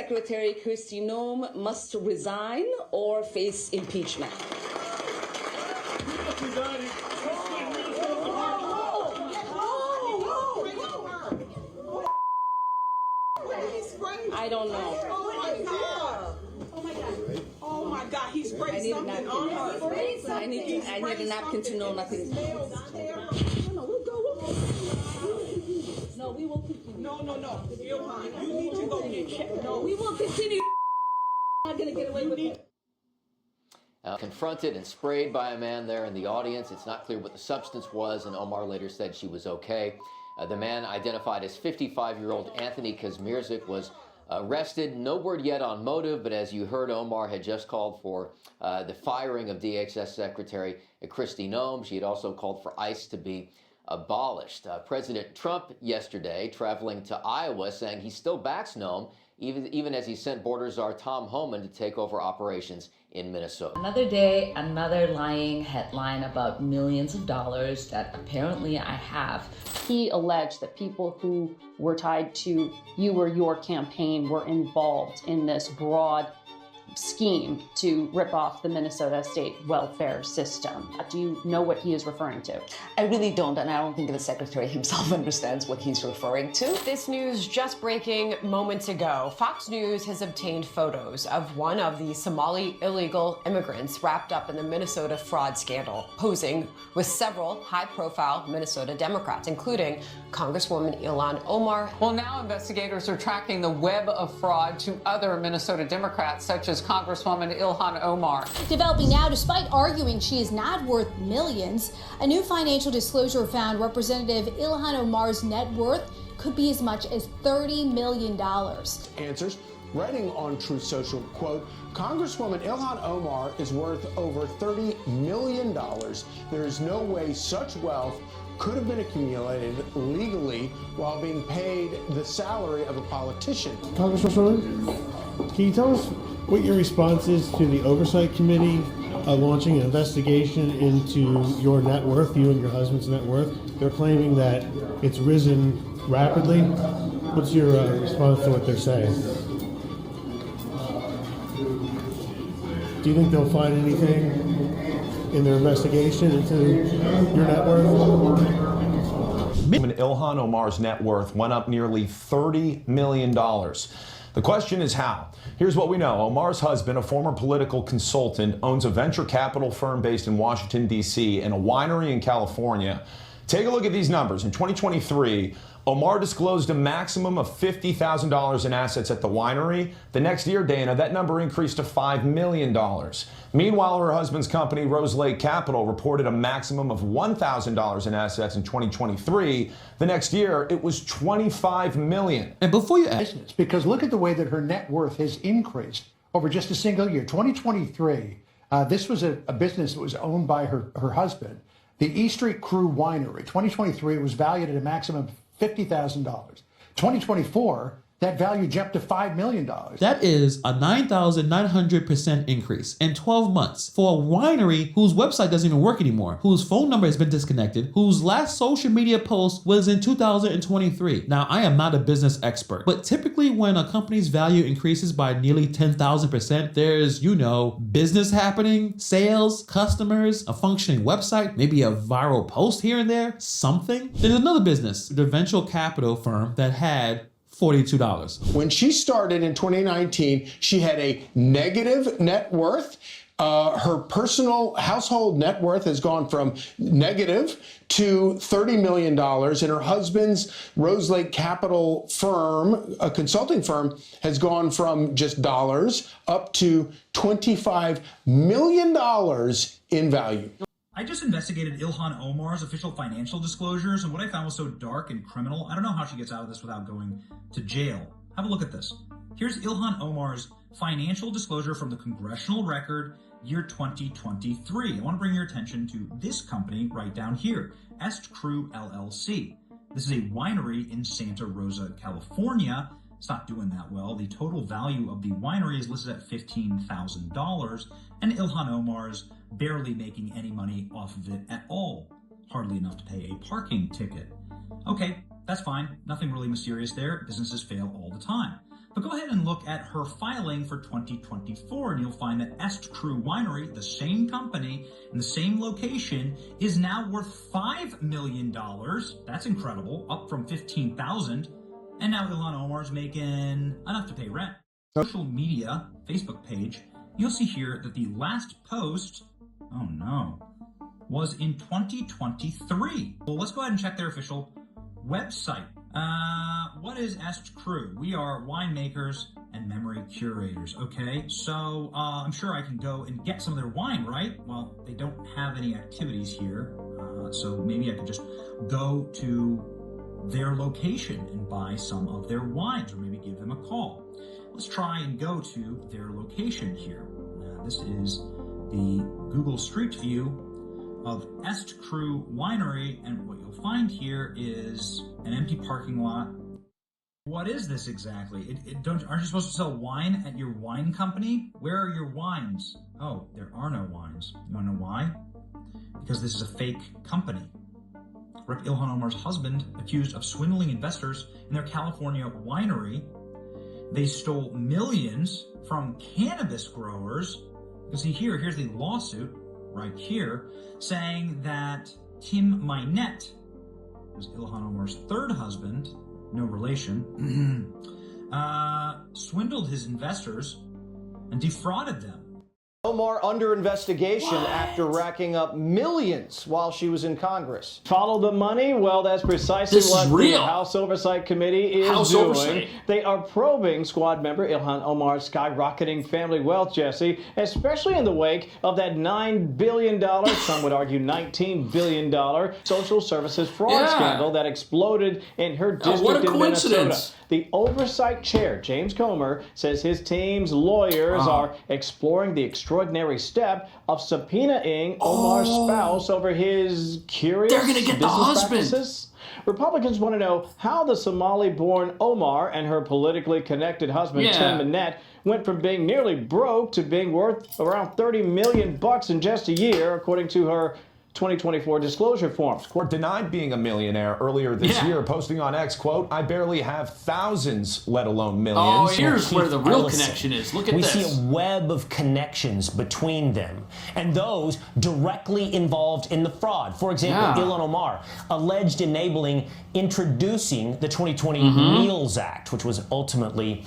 Secretary Kristi Noem must resign or face impeachment. I don't know. Oh my God, he sprayed something on her. I need a napkin to know nothing. No, we will continue. No. Ilhan, you need to go get checked. No, we will continue. I'm not going to get away with it. Confronted and sprayed by a man there in the audience. It's not clear what the substance was, and Omar later said she was okay. The man, identified as 55-year-old Anthony Kazmierzik, was arrested. No word yet on motive, but as you heard, Omar had just called for the firing of DHS Secretary Kristi Noem. She had also called for ICE to be abolished. President Trump yesterday traveling to Iowa, saying he still backs Noem, even as he sent border czar Tom Homan to take over operations in Minnesota. Another day, another lying headline about millions of dollars that apparently I have. He alleged that people who were tied to you or your campaign were involved in this broad scheme to rip off the Minnesota state welfare system. Do you know what he is referring to? I really don't, and I don't think the secretary himself understands what he's referring to. This news just breaking moments ago. Fox News has obtained photos of one of the Somali illegal immigrants wrapped up in the Minnesota fraud scandal, posing with several high-profile Minnesota Democrats, including Congresswoman Ilhan Omar. Well, now investigators are tracking the web of fraud to other Minnesota Democrats, such as Congresswoman Ilhan Omar. Developing now, despite arguing she is not worth millions, a new financial disclosure found Representative Ilhan Omar's net worth could be as much as $30 million. Answers, writing on Truth Social, quote, Congresswoman Ilhan Omar is worth over $30 million. There is no way such wealth could have been accumulated legally while being paid the salary of a politician. Congresswoman, can you tell us what your response is to the Oversight Committee launching an investigation into your net worth, you and your husband's net worth? They're claiming that it's risen rapidly. What's your response to what they're saying? Do you think they'll find anything in their investigation into your net worth? Ilhan Omar's net worth went up nearly $30 million. The question is how. Here's what we know. Omar's husband, a former political consultant, owns a venture capital firm based in Washington, D.C. and a winery in California. Take a look at these numbers. In 2023, Omar disclosed a maximum of $50,000 in assets at the winery. The next year, Dana, that number increased to $5 million. Meanwhile, her husband's company, Rose Lake Capital, reported a maximum of $1,000 in assets in 2023. The next year, it was $25 million. And before you ask this, because look at the way that her net worth has increased over just a single year. 2023, this was a business that was owned by her husband, the E Street Crew Winery. 2023, it was valued at a maximum of $50,000. 2024, that value jumped to $5 million. That is a 9,900% increase in 12 months for a winery whose website doesn't even work anymore, whose phone number has been disconnected, whose last social media post was in 2023. Now, I am not a business expert, but typically when a company's value increases by nearly 10,000%, there's, business happening, sales, customers, a functioning website, maybe a viral post here and there, something. There's another business, the venture capital firm that had $42. When she started in 2019, she had a negative net worth. Her personal household net worth has gone from negative to $30 million, and her husband's Rose Lake Capital firm, a consulting firm, has gone from just dollars up to $25 million in value. I just investigated Ilhan Omar's official financial disclosures, and what I found was so dark and criminal, I don't know how she gets out of this without going to jail. Have a look at this. Here's Ilhan Omar's financial disclosure from the Congressional Record, year 2023. I want to bring your attention to this company right down here, Est Crew LLC. This is a winery in Santa Rosa, California. It's not doing that well. The total value of the winery is listed at $15,000, and Ilhan Omar's barely making any money off of it at all. Hardly enough to pay a parking ticket. Okay, that's fine. Nothing really mysterious there. Businesses fail all the time. But go ahead and look at her filing for 2024, and you'll find that Est Crew Winery, the same company in the same location, is now worth $5 million. That's incredible, up from $15,000. And now Ilhan Omar's making enough to pay rent. Social media, Facebook page, you'll see here that the last post, oh no, was in 2023. Well, let's go ahead and check their official website. What is Est Crew? We are winemakers and memory curators, okay? So, I'm sure I can go and get some of their wine, right? Well, they don't have any activities here, so maybe I could just go to their location and buy some of their wines, or maybe give them a call. Let's try and go to their location here. This is the Google Street View of Est Crew Winery, and what you'll find here is an empty parking lot. What is this exactly? Aren't you supposed to sell wine at your wine company? Where are your wines? Oh, there are no wines. You wanna know why? Because this is a fake company. Rep. Ilhan Omar's husband accused of swindling investors in their California winery. They stole millions from cannabis growers. You see here's the lawsuit right here, saying that Tim Minette, who's Ilhan Omar's third husband, no relation, swindled his investors and defrauded them. Omar under investigation after racking up millions while she was in Congress. Follow the money? Well, that's precisely what the House Oversight Committee is doing. They are probing squad member Ilhan Omar's skyrocketing family wealth, Jesse, especially in the wake of that $9 billion, some would argue $19 billion social services fraud scandal that exploded in her district in Minnesota. The oversight chair, James Comer, says his team's lawyers are exploring the extraordinary step of subpoenaing Omar's spouse over his curious business practices. Republicans want to know how the Somali-born Omar and her politically connected husband, Tim Minette, went from being nearly broke to being worth around $30 million in just a year, according to her 2024 disclosure forms. Court denied being a millionaire earlier this year, posting on X, quote, "I barely have thousands, let alone millions." Oh, here's where the real connection is. Look at this. We see a web of connections between them, and those directly involved in the fraud. For example, Ilhan Omar, alleged enabling introducing the 2020 Meals Act, which was ultimately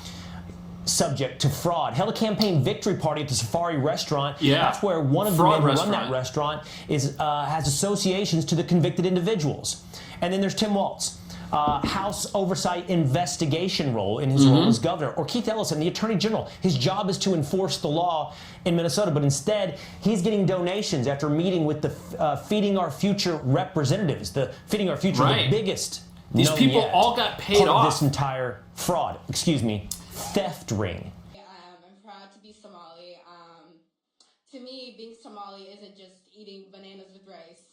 subject to fraud. Held a campaign victory party at the Safari restaurant. That's where one of the men who run that restaurant is has associations to the convicted individuals. And then there's Tim Walz, House Oversight investigation role in his role as governor. Or Keith Ellison, the Attorney General. His job is to enforce the law in Minnesota, but instead he's getting donations after meeting with the Feeding Our Future representatives. The Feeding Our Future, the biggest These people all got paid off. This entire fraud, theft ring. I'm proud to be Somali. To me, being Somali isn't just eating bananas with rice.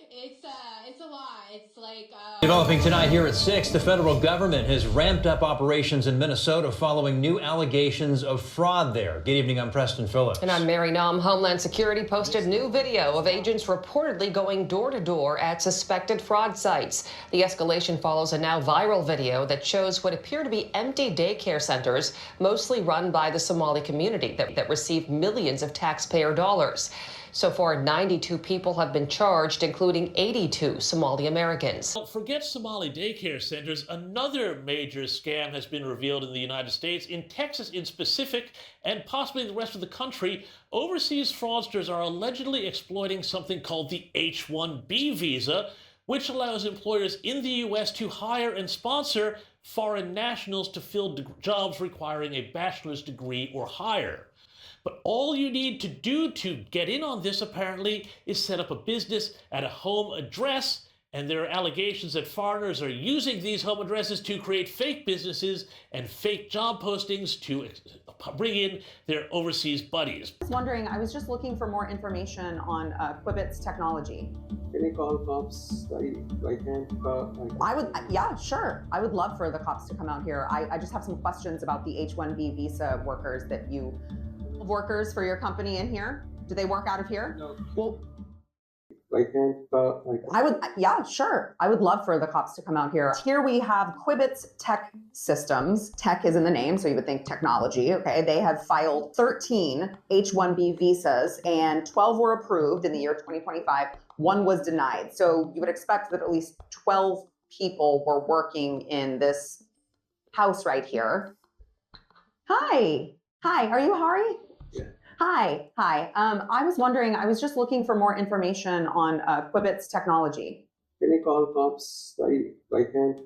It's a lot. It's like Developing tonight here at 6, the federal government has ramped up operations in Minnesota following new allegations of fraud there. Good evening, I'm Preston Phillips. And I'm Mary Nom. Homeland Security posted new video of agents reportedly going door to door at suspected fraud sites. The escalation follows a now viral video that shows what appear to be empty daycare centers, mostly run by the Somali community that receive millions of taxpayer dollars. So far, 92 people have been charged, including 82 Somali Americans. Forget Somali daycare centers. Another major scam has been revealed in the United States. In Texas in specific, and possibly the rest of the country, overseas fraudsters are allegedly exploiting something called the H-1B visa, which allows employers in the U.S. to hire and sponsor foreign nationals to fill jobs requiring a bachelor's degree or higher. But all you need to do to get in on this, apparently, is set up a business at a home address, and there are allegations that foreigners are using these home addresses to create fake businesses and fake job postings to bring in their overseas buddies. I was wondering, I was just looking for more information on Quibbit's technology. Can you call cops right now? I would, yeah, sure. I would love for the cops to come out here. I just have some questions about the H-1B visa workers that workers for your company in here? Do they work out of here? No. Well, I can't. I would, yeah, sure. I would love for the cops to come out here. Here we have Quibbitz Tech Systems. Tech is in the name, so you would think technology, okay? They have filed 13 H-1B visas, and 12 were approved in the year 2025. One was denied. So you would expect that at least 12 people were working in this house right here. Hi. Hi, are you Hari? Yeah. Hi. I was wondering, I was just looking for more information on Quibbitz technology. Can I call cops? I can't.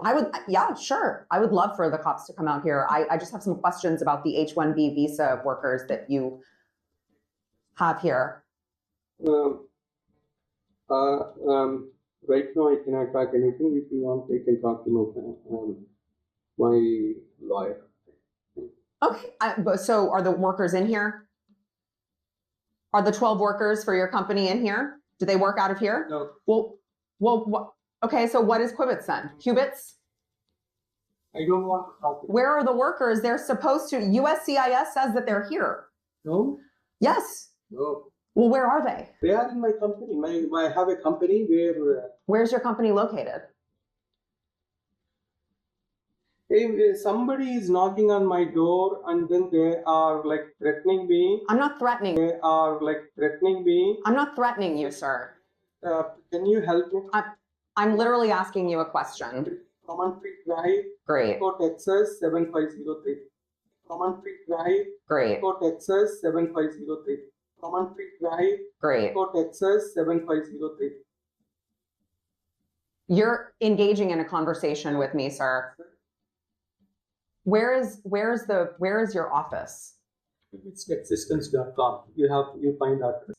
I would, yeah, sure. I would love for the cops to come out here. I just have some questions about the H-1B visa workers that you have here. Right now I cannot talk anything. If you want, I can talk to my lawyer. Okay, so are the workers in here? Are the 12 workers for your company in here? Do they work out of here? No. Well, okay, so what is Quibbitz then? Qubits? I don't want to talk. Where are the workers? They're supposed to, USCIS says that they're here. No? Yes. No. Well, where are they? They are in my company. I have a company where... Where's your company located? If somebody is knocking on my door and then they are like threatening me. I'm not threatening. They are like threatening me. I'm not threatening you, sir. Can you help me? I'm literally asking you a question. Common Creek Drive. Great. Texas 7503. Common Creek Drive. Great. Texas 7503. Common Creek Drive. Great. Texas 7503. You're engaging in a conversation with me, sir. Where is your office? It's Systems.com. You find address.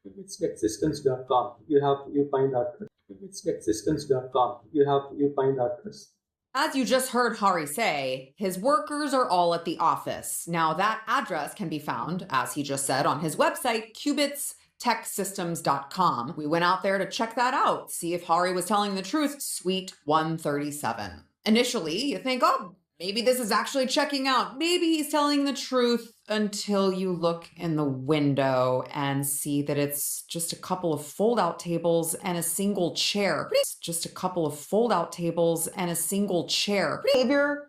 It's Systems.com. You find address. It's Systems.com. You find address. As you just heard Hari say, his workers are all at the office. Now that address can be found, as he just said, on his website, QubitzTechSystems.com. We went out there to check that out, see if Hari was telling the truth. Suite 137. Initially, you think, oh, maybe this is actually checking out. Maybe he's telling the truth, until you look in the window and see that it's just a couple of fold-out tables and a single chair. Just a couple of fold-out tables and a single chair. Behavior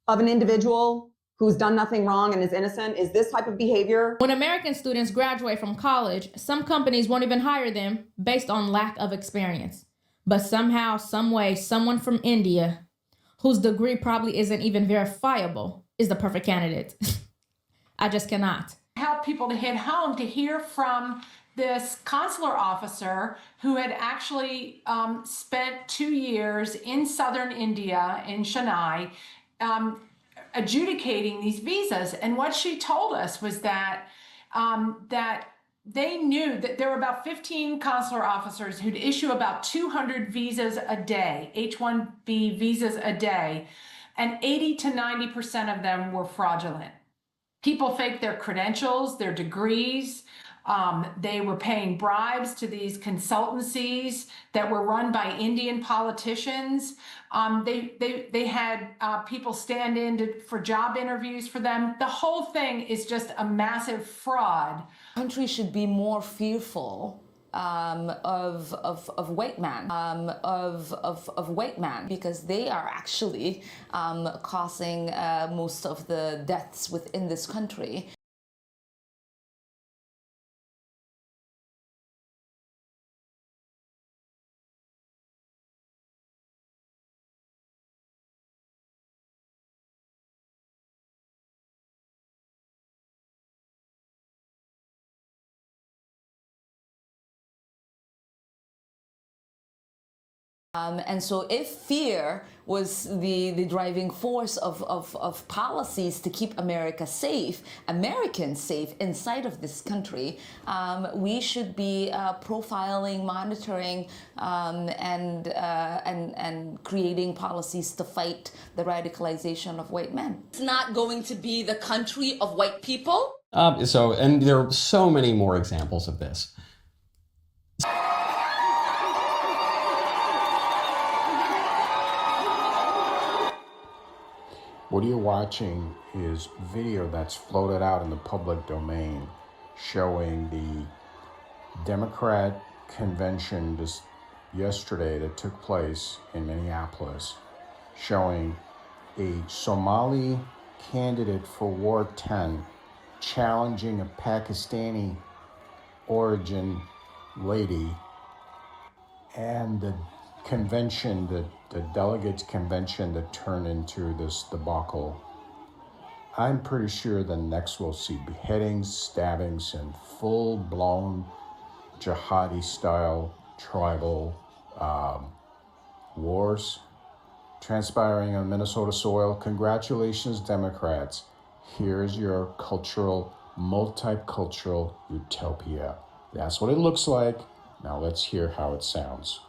of an individual who's done nothing wrong and is innocent is this type of behavior. When American students graduate from college, some companies won't even hire them based on lack of experience. But somehow, some way, someone from India, whose degree probably isn't even verifiable, is the perfect candidate. I just cannot. Help people to hit home to hear from this consular officer who had actually spent 2 years in southern India, in Chennai, adjudicating these visas. And what she told us was that they knew that there were about 15 consular officers who'd issue about 200 visas a day, H-1B visas a day, and 80 to 90% of them were fraudulent. People faked their credentials, their degrees. They were paying bribes to these consultancies that were run by Indian politicians. They had people stand in for job interviews for them. The whole thing is just a massive fraud. Countries should be more fearful of white man, of white man, because they are actually causing most of the deaths within this country. And so if fear was the driving force of policies to keep America safe, Americans safe inside of this country, we should be profiling, monitoring, and creating policies to fight the radicalization of white men. It's not going to be the country of white people. And there are so many more examples of this. What you're watching is video that's floated out in the public domain showing the Democrat convention just yesterday that took place in Minneapolis showing a Somali candidate for Ward 10 challenging a Pakistani origin lady, and the convention, the delegates convention that turned into this debacle. I'm pretty sure the next we'll see beheadings, stabbings, and full-blown jihadi-style tribal wars transpiring on Minnesota soil. Congratulations, Democrats. Here's your cultural, multicultural utopia. That's what it looks like. Now let's hear how it sounds.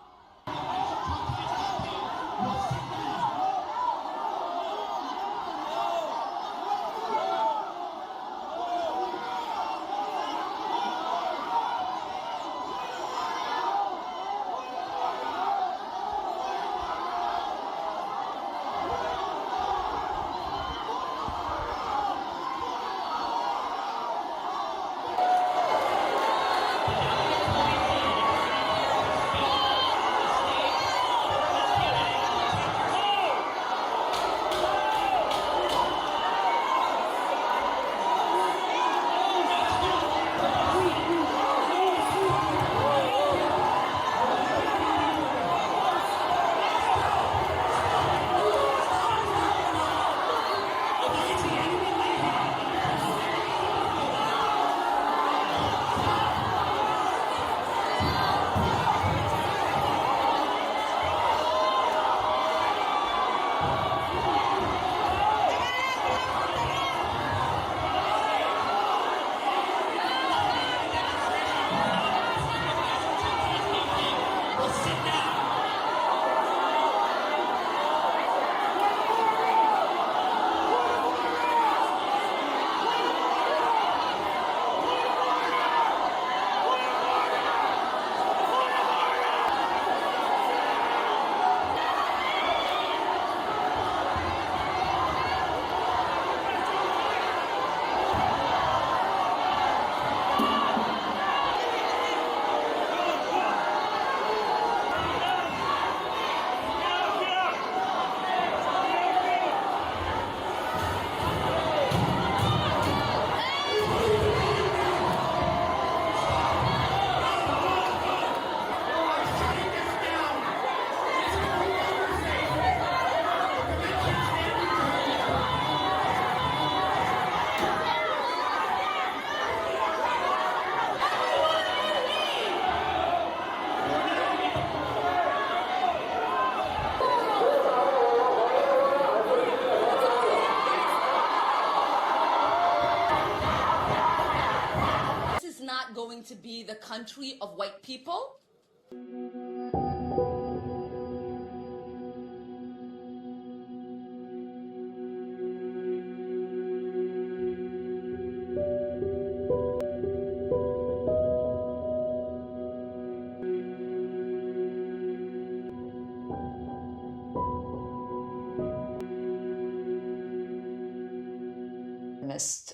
To be the country of white people?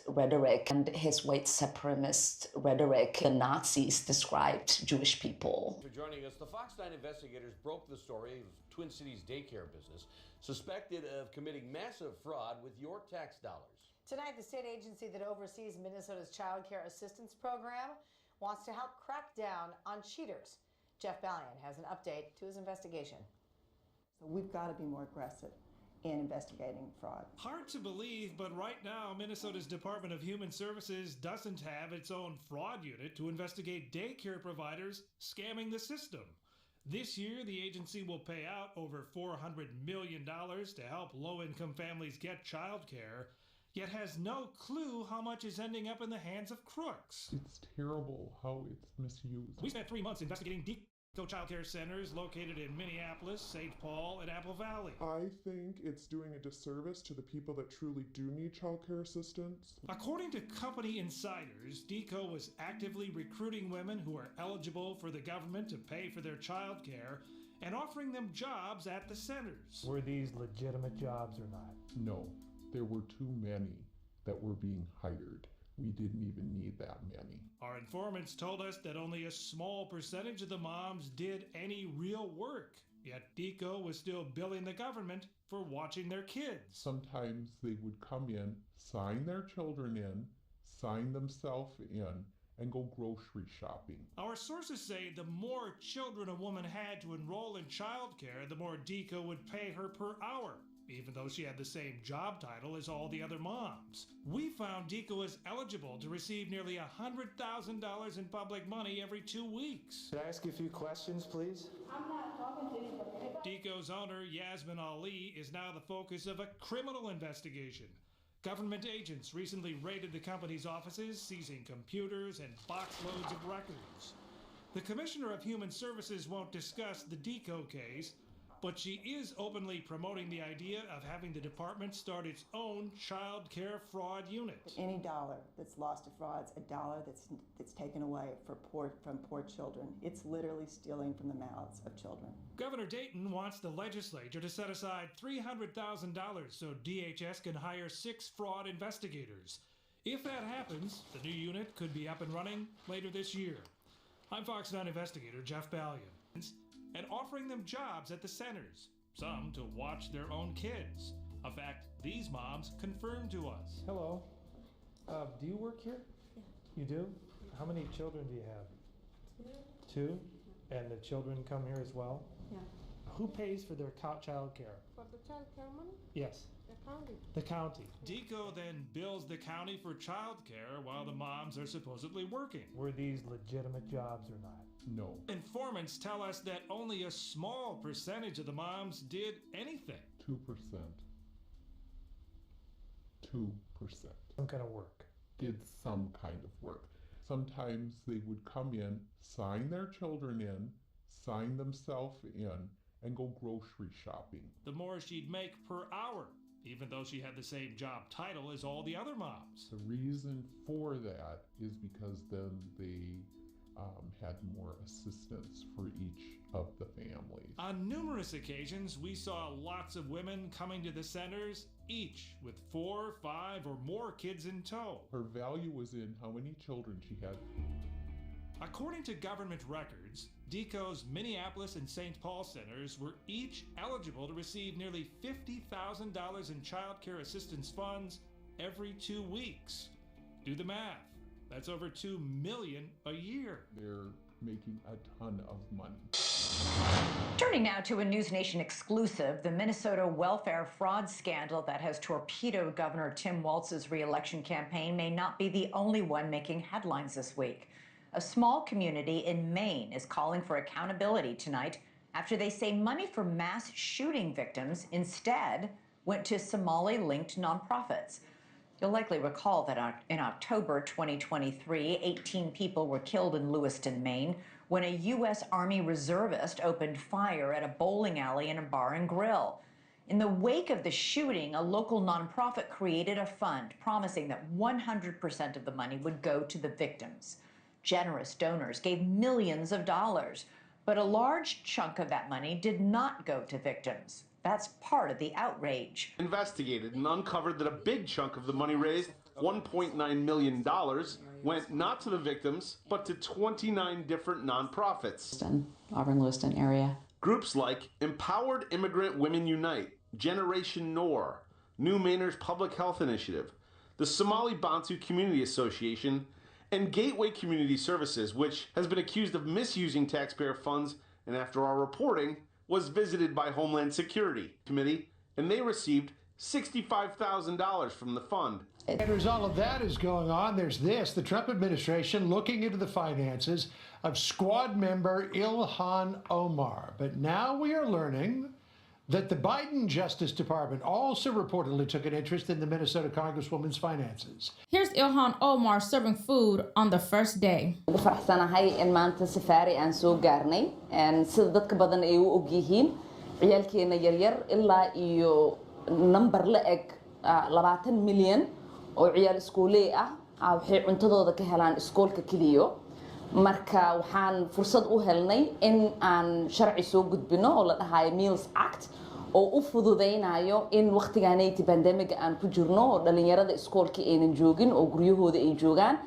Rhetoric and his white supremacist rhetoric, the Nazis described Jewish people. For joining us, the Fox 9 investigators broke the story of Twin Cities daycare business, suspected of committing massive fraud with your tax dollars. Tonight, the state agency that oversees Minnesota's child care assistance program wants to help crack down on cheaters. Jeff Ballion has an update to his investigation. So we've got to be more aggressive in investigating fraud. Hard to believe, but right now, Minnesota's Department of Human Services doesn't have its own fraud unit to investigate daycare providers scamming the system. This year, the agency will pay out over $400 million to help low-income families get child care, yet has no clue how much is ending up in the hands of crooks. It's terrible how it's misused. We spent 3 months investigating Deco child care centers located in Minneapolis, St. Paul, and Apple Valley. I think it's doing a disservice to the people that truly do need child care assistance. According to company insiders, Deco was actively recruiting women who are eligible for the government to pay for their child care and offering them jobs at the centers. Were these legitimate jobs or not? No, there were too many that were being hired. we didn't even need that many. Our informants told us that only a small percentage of the moms did any real work, yet DECO was still billing the government for watching their kids. Sometimes they would come in, sign their children in, sign themselves in, and go grocery shopping. Our sources say the more children a woman had to enroll in childcare, the more DECO would pay her per hour, even though she had the same job title as all the other moms. We found DECO is eligible to receive nearly $100,000 in public money every 2 weeks. Could I ask you a few questions, please? I'm not talking to anybody. DECO's owner, Yasmin Ali, is now the focus of a criminal investigation. Government agents recently raided the company's offices, seizing computers and boxloads of records. The Commissioner of Human Services won't discuss the DECO case, but she is openly promoting the idea of having the department start its own child care fraud unit. Any dollar that's lost to frauds, a dollar that's taken away from poor children, it's literally stealing from the mouths of children. Governor Dayton wants the legislature to set aside $300,000 so DHS can hire 6 fraud investigators. If that happens, the new unit could be up and running later this year. I'm Fox 9 investigator Jeff Ballion, and offering them jobs at the centers, some to watch their own kids. A fact these moms confirmed to us. Hello. Do you work here? Yeah. You do? How many children do you have? 2. And the children come here as well? Yeah. Who pays for their child care? For the child care money? Yes. The county. The county. DECO then bills the county for child care while the moms are supposedly working. Were these legitimate jobs or not? No. Informants tell us that only a small percentage of the moms did anything. 2%. 2%. Some kind of work. Did some kind of work. Sometimes they would come in, sign their children in, sign themselves in, and go grocery shopping. The more she'd make per hour, even though she had the same job title as all the other moms. The reason for that is because then they had more assistance for each of the families. On numerous occasions, we saw lots of women coming to the centers, each with 4, 5, or more kids in tow. Her value was in how many children she had. According to government records, DECO's Minneapolis and St. Paul centers were each eligible to receive nearly $50,000 in child care assistance funds every 2 weeks. Do the math. That's over $2 million a year. They're making a ton of money. Turning now to a News Nation exclusive, the Minnesota welfare fraud scandal that has torpedoed Governor Tim Walz's re-election campaign may not be the only one making headlines this week. A small community in Maine is calling for accountability tonight after they say money for mass shooting victims instead went to Somali-linked nonprofits. You'll likely recall that in October 2023, 18 people were killed in Lewiston, Maine, when a U.S. Army reservist opened fire at a bowling alley and a bar and grill. In the wake of the shooting, a local nonprofit created a fund promising that 100% of the money would go to the victims. Generous donors gave millions of dollars, but a large chunk of that money did not go to victims. That's part of the outrage. Investigated and uncovered that a big chunk of the money raised, $1.9 million, went not to the victims, but to 29 different nonprofits. Auburn-Lewiston area. Groups like Empowered Immigrant Women Unite, Generation Noor, New Mainers Public Health Initiative, the Somali Bantu Community Association, and Gateway Community Services, which has been accused of misusing taxpayer funds, and after our reporting, was visited by Homeland Security Committee, and they received $65,000 from the fund. And as all of that is going on, there's this, the Trump administration looking into the finances of squad member Ilhan Omar. But now we are learning that the Biden Justice Department also reportedly took an interest in the Minnesota Congresswoman's finances. Here's Ilhan Omar serving food on the first day. faraxsanahay in maanta safari aan soo gaarnay sida dadka badan ay u og yihiin ciyaalkeena yaryar ilaa iyo number la eg 20 milyan oo ciyaal iskooley ah waxay cuntadooda ka helaan iskoolka kaliya marka waxaan fursad u helnay in aan sharci soo gudbino oo la dhahayo Meals Act oo u fududaynayo in waqtigaanayti pandemiga aan ku jirno oo dhalinyarada iskoolkii aynan joogin oo guryahooda ay joogaan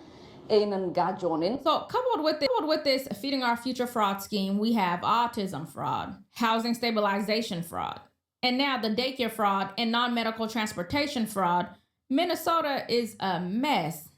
aynan gaajoonin. So coupled with this Feeding Our Future fraud scheme, we have autism fraud, housing stabilization fraud, and now the daycare fraud and non-medical transportation fraud. Minnesota is a mess.